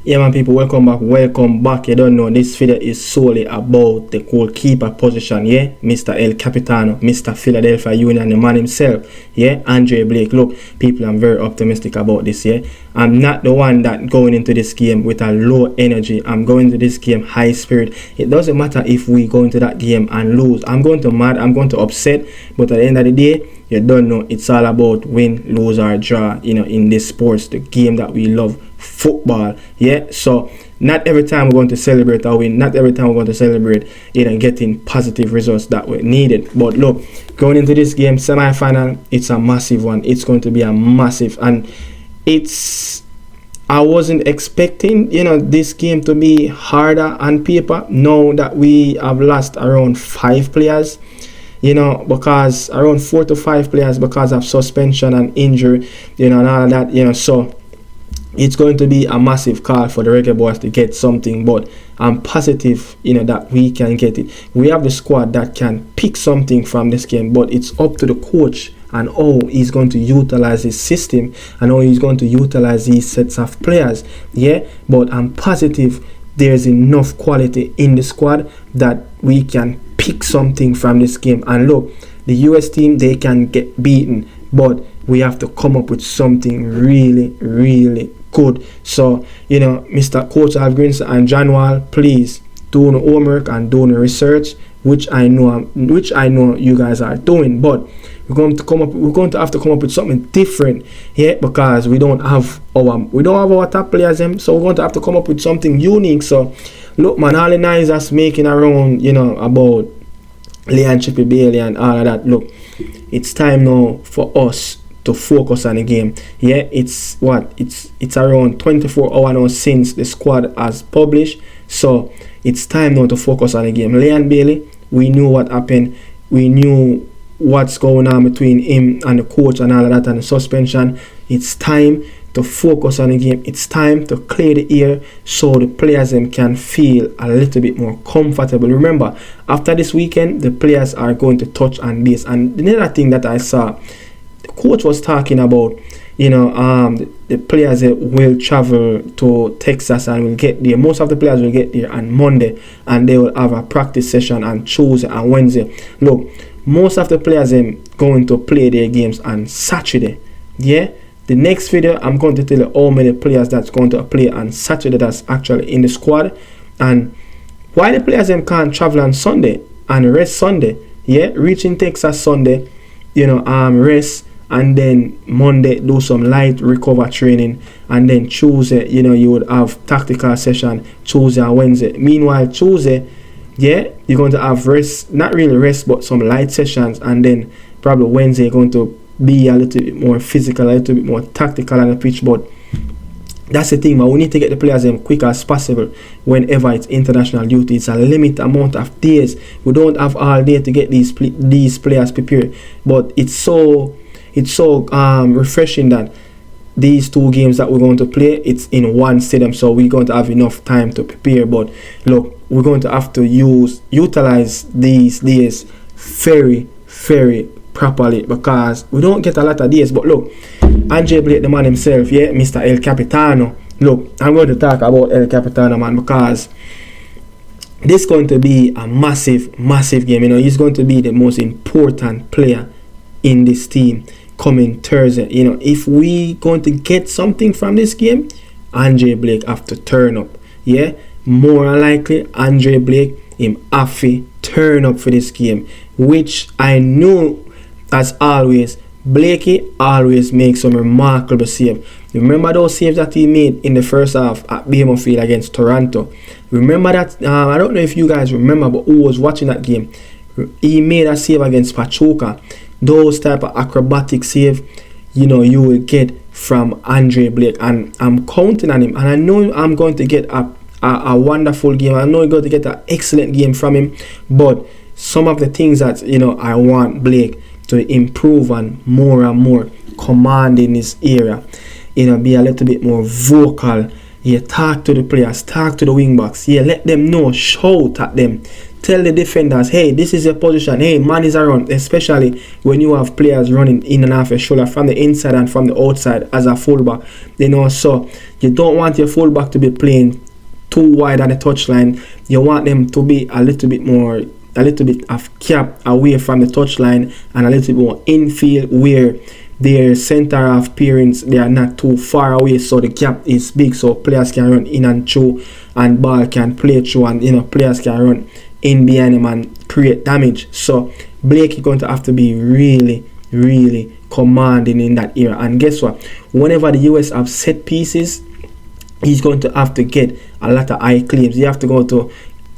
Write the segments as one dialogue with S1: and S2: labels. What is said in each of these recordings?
S1: Yeah, man, people, welcome back. You don't know, this video is solely about the goalkeeper position, yeah? Mr. El Capitano, Mr. Philadelphia Union, the man himself, yeah? Andre Blake. Look, people, I'm very optimistic about this, yeah? I'm not the one that going into this game with a low energy. I'm going to this game high spirit. It doesn't matter if we go into that game and lose. I'm going to mad, I'm going to upset, but at the end of the day, you don't know, it's all about win, lose or draw, you know, in this sports, the game that we love, football. Yeah, so not every time we're going to celebrate a win, not every time we're going to celebrate, you know, getting positive results that were needed. But look, going into this game, semi-final, it's a massive one. It's going to be a massive, and I wasn't expecting, you know, this game to be harder on paper. Now that we have lost around 5 players, you know, because around 4 to 5 players because of suspension and injury, you know, and all of that, you know, so it's going to be a massive call for the Reggae Boys to get something, but I'm positive, you know, that we can get it. We have the squad that can pick something from this game, but it's up to the coach and how he's going to utilize his system and how he's going to utilize these sets of players, yeah? But I'm positive there's enough quality in the squad that we can pick something from this game. And look, the US team, they can get beaten, but we have to come up with something really, really good. So, you know, Mr. Coach Algrins and John Wall, please do the homework and do the research, which I know you guys are doing. But we're going to have to come up with something different, yeah, because we don't have our top players, so we're going to have to come up with something unique. So look, man, all the nice us making around, you know, about Leon Chippy Bailey and all of that. Look, it's time now for us to focus on the game. Yeah, it's around 24 hours now since the squad has published, so it's time now to focus on the game. Leon Bailey, we knew what happened, we knew what's going on between him and the coach and all of that, and the suspension. It's time to focus on the game. It's time to clear the air so the players can feel a little bit more comfortable. Remember, after this weekend, the players are going to touch on base. And another thing that I saw, the coach was talking about, you know, the players will travel to Texas and will get there. Most of the players will get there on Monday, and they will have a practice session on Tuesday and Wednesday. Look, most of the players going to play their games on Saturday. Yeah, the next video I'm going to tell you how many players that's going to play on Saturday that's actually in the squad, and why the players can't travel on Sunday and rest Sunday. Yeah, reaching Texas Sunday, you know, rest, and then Monday do some light recover training, and then Tuesday, you know, you would have tactical session Tuesday and Wednesday. Meanwhile, Tuesday, yeah, you're going to have rest, not really rest, but some light sessions, and then probably Wednesday you're going to be a little bit more physical, a little bit more tactical on the pitch. But that's the thing, man. We need to get the players quick as possible whenever it's international duty. It's a limited amount of days. We don't have all day to get these players prepared. But it's so refreshing that these 2 games that we're going to play, it's in one stadium, so we're going to have enough time to prepare. But look, we're going to have to utilize these days very, very properly, because we don't get a lot of days. But look, Andre Blake, the man himself, yeah, Mr. El Capitano. Look, I'm going to talk about El Capitano, man, because this is going to be a massive game. You know, he's going to be the most important player in this team coming Thursday. You know, if we going to get something from this game, Andre Blake have to turn up. Yeah, more likely Andre Blake him have to turn up for this game, which I know, as always, Blakey always makes some remarkable save. Remember those saves that he made in the first half at BMO Field against Toronto? Remember that? I don't know if you guys remember, but who was watching that game? He made a save against Pachuca. Those type of acrobatic save, you know, you will get from Andre Blake, and I'm counting on him, and I know I'm going to get a wonderful game. I know I'm going to get an excellent game from him. But some of the things that, you know, I want Blake to improve on more and more, command in this area, you know, be a little bit more vocal. Yeah, talk to the players, talk to the wing backs. Yeah, let them know, shout at them, tell the defenders, hey, this is your position, hey, man is around, especially when you have players running in and off your shoulder from the inside and from the outside as a fullback. So you don't want your fullback to be playing too wide on the touchline. You want them to be a little bit of cap away from the touchline and a little bit more infield where their center of parents, they are not too far away, so the gap is big, so players can run in and through and ball can play through, and players can run in behind them and create damage. So Blake is going to have to be really, really commanding in that area. And guess what? Whenever the US have set pieces, he's going to have to get a lot of high claims. You have to go to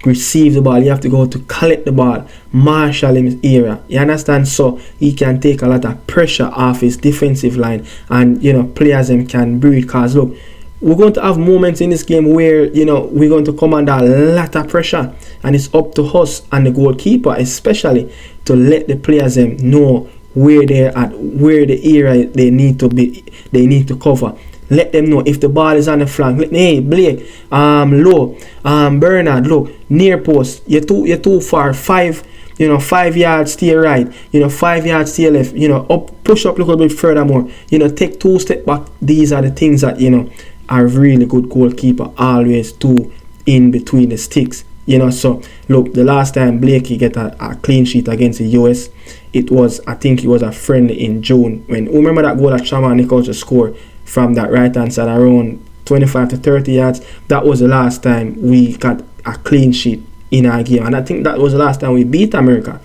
S1: receive the ball, you have to go to collect the ball, marshal his area, you understand? So he can take a lot of pressure off his defensive line, and players them can breathe. Cause look, we're going to have moments in this game where we're going to come under a lot of pressure, and it's up to us and the goalkeeper especially to let the players them know where they're at, where the area they need to cover. Let them know if the ball is on the flank. Hey, Blake, low, Bernard, look, near post. You're too far. 5 yards to your right. 5 yards to your left. Up, push up a little bit furthermore. Take 2 steps back. These are the things that are really good goalkeeper always do in between the sticks. So look, the last time Blakey get a clean sheet against the US, I think it was a friendly in June. Remember that goal that Chama and Nicardo scored from that right hand side around 25 to 30 yards? That was the last time we got a clean sheet in our game, and I think that was the last time we beat America.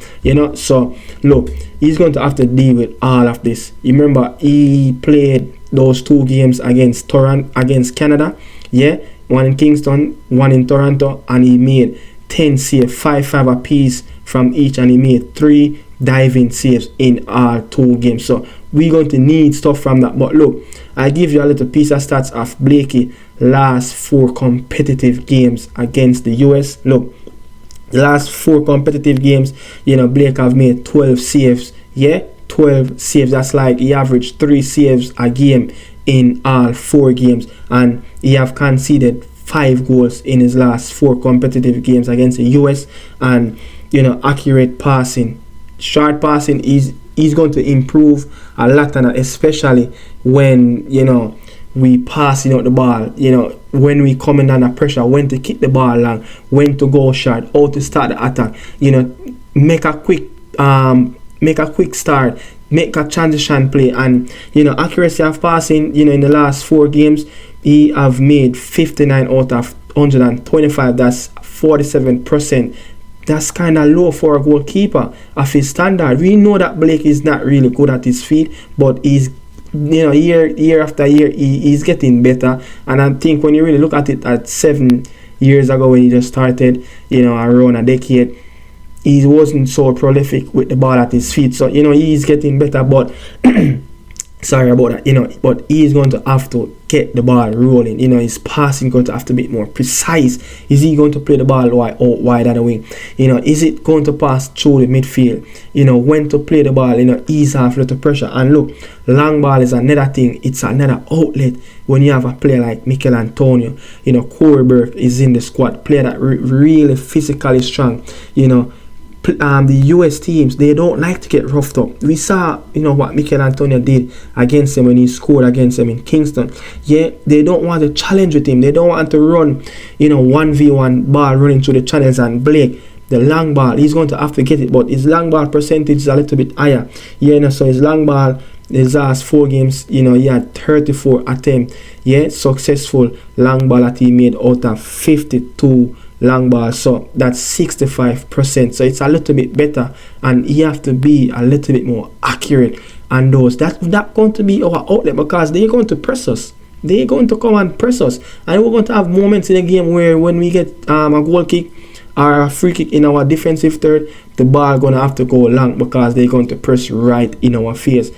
S1: So look, he's going to have to deal with all of this. You remember he played those 2 games against Canada, one in Kingston, one in Toronto, and he made 10 saves, 5 apiece from each, and he made 3 diving saves in all 2 games. So we're going to need stuff from that. But look, I give you a little piece of stats of Blakey last 4 competitive games against the US. Look, the last 4 competitive games, Blake have made 12 saves. 12 saves. That's like he averaged 3 saves a game in all 4 games, and he have conceded 5 goals in his last 4 competitive games against the US. And accurate passing, short passing, he's going to improve a lot on that, especially when we passing out the ball, when we coming under pressure, when to kick the ball long, when to go short, how to start the attack, make a quick start, make a transition play. And accuracy of passing, in the last 4 games he have made 59 out of 125. That's 47%. That's kind of low for a goalkeeper of his standard. We know that Blake is not really good at his feet, but he's year after year he's getting better. And I think when you really look at it, at 7 years ago when he just started, around a decade, he wasn't so prolific with the ball at his feet. So he's getting better, but sorry about that, but he's going to have to get the ball rolling. His passing going to have to be more precise. Is he going to play the ball wide on the wing? Is it going to pass through the midfield? When to play the ball, ease off little pressure. And look, long ball is another thing. It's another outlet when you have a player like Mikel Antonio. Corberg is in the squad, player that really physically strong. The US teams, they don't like to get roughed up. We saw what Mikel Antonio did against him when he scored against him in Kingston. They don't want to challenge with him. They don't want to run 1v1 ball running through the channels. And Blake, the long ball, he's going to have to get it, but his long ball percentage is a little bit higher. So his long ball, his last 4 games, he had 34 attempts. Successful long ball that he made out of 52 long ball, so that's 65%. So it's a little bit better, and you have to be a little bit more accurate on those. That's going to be our outlet, because they're going to press us. They're going to come and press us, and we're going to have moments in the game where when we get a goal kick or a free kick in our defensive third, the ball going to have to go long because they're going to press right in our face.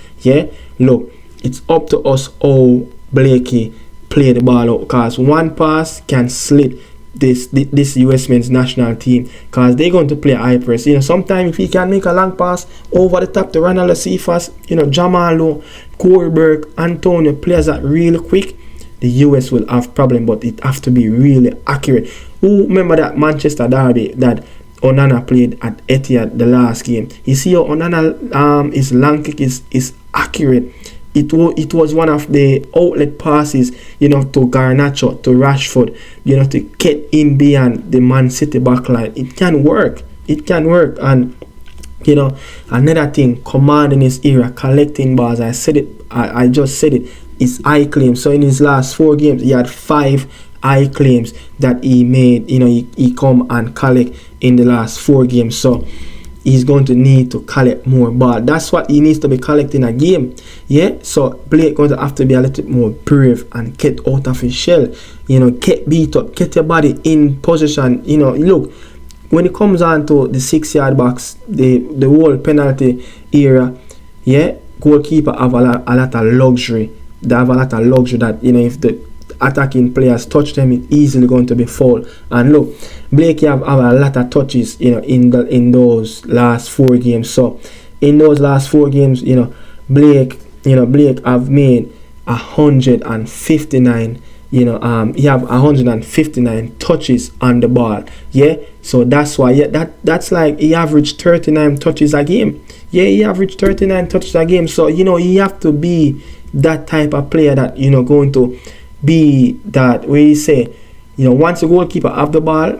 S1: Look, it's up to us how Blakey play the ball out, because one pass can slit this US men's national team, because they're going to play high press. Sometimes if he can make a long pass over the top to Ronaldo Cephas, Jamalo, Corberg, Antonio, players that really quick, the US will have problem, but it have to be really accurate. Who remember that Manchester derby that Onana played at Etihad the last game. You see how Onana his long kick is accurate. It was one of the outlet passes, to Garnacho, to Rashford, to get in beyond the Man City backline. It can work. And another thing, command in his era, collecting balls. I said it. I just said it. It's eye claims. So in his last 4 games, he had 5 eye claims that he made. He come and collect in the last 4 games. So he's going to need to collect more ball. That's what he needs to be collecting a game. Yeah. So Blake going to have to be a little bit more brave and get out of his shell. Get beat up, get your body in position. Look. When it comes on to the 6-yard box, the whole penalty era, yeah, goalkeeper have a lot of luxury. They have a lot of luxury that, if the attacking players touch them, it's easily going to be foul. And look, Blake have a lot of touches, in those last 4 games. So in those last 4 games, Blake have made 159. He have 159 touches on the ball. Yeah, so that's why. Yeah, that's like he averaged 39 touches a game. Yeah, he averaged 39 touches a game. So you have to be that type of player that going to be that where you say, once the goalkeeper have the ball,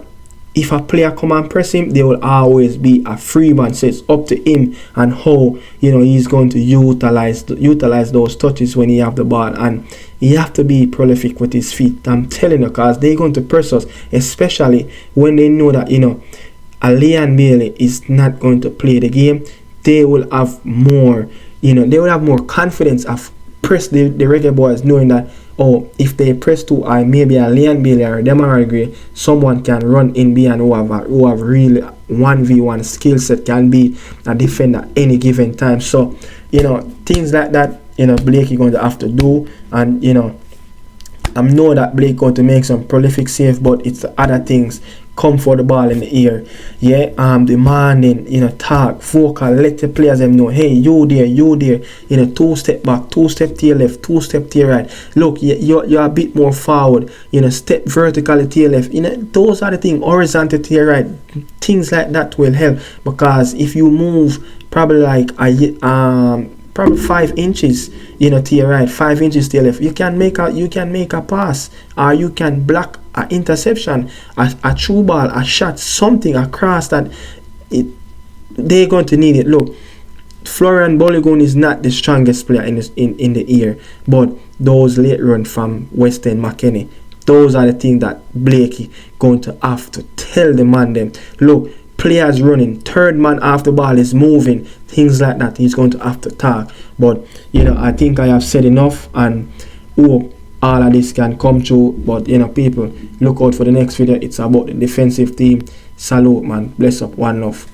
S1: if a player come and press him, there will always be a free man. So it's up to him and how he's going to utilize those touches when he have the ball. And he have to be prolific with his feet. I'm telling you, because they're going to press us, especially when they know that Leon Bailey is not going to play the game. They will have more, they will have more confidence of press the Reggae Boys, knowing that, if they press to maybe a Leon Bailey or Demarai Gray, someone can run in behind who have really 1v1 skill set, can be a defender any given time. So things like that Blake is going to have to do. And I know that Blake going to make some prolific save, but it's the other things. Come for the ball in the air, yeah. Demanding, talk, vocal, let the players them know, hey, you there, 2 step back, 2 step to your left, 2 step to your right. Look, you're a bit more forward, step vertically to your left. Those are the things. Horizontal to your right, things like that will help, because if you move probably probably 5 inches, to your right, 5 inches to your left, you can make a pass, or you can block an interception, a true ball, a shot, something across that. They're going to need it. Look, Florian Balogun is not the strongest player in the air, but those late run from Weston McKennie, those are the things that Blakey going to have to tell the man them. Look, players running, third man after the ball is moving, things like that. He's going to have to talk. But I think I have said enough, and hope all of this can come true. But people, look out for the next video. It's about the defensive team. Salute, man. Bless up. One love.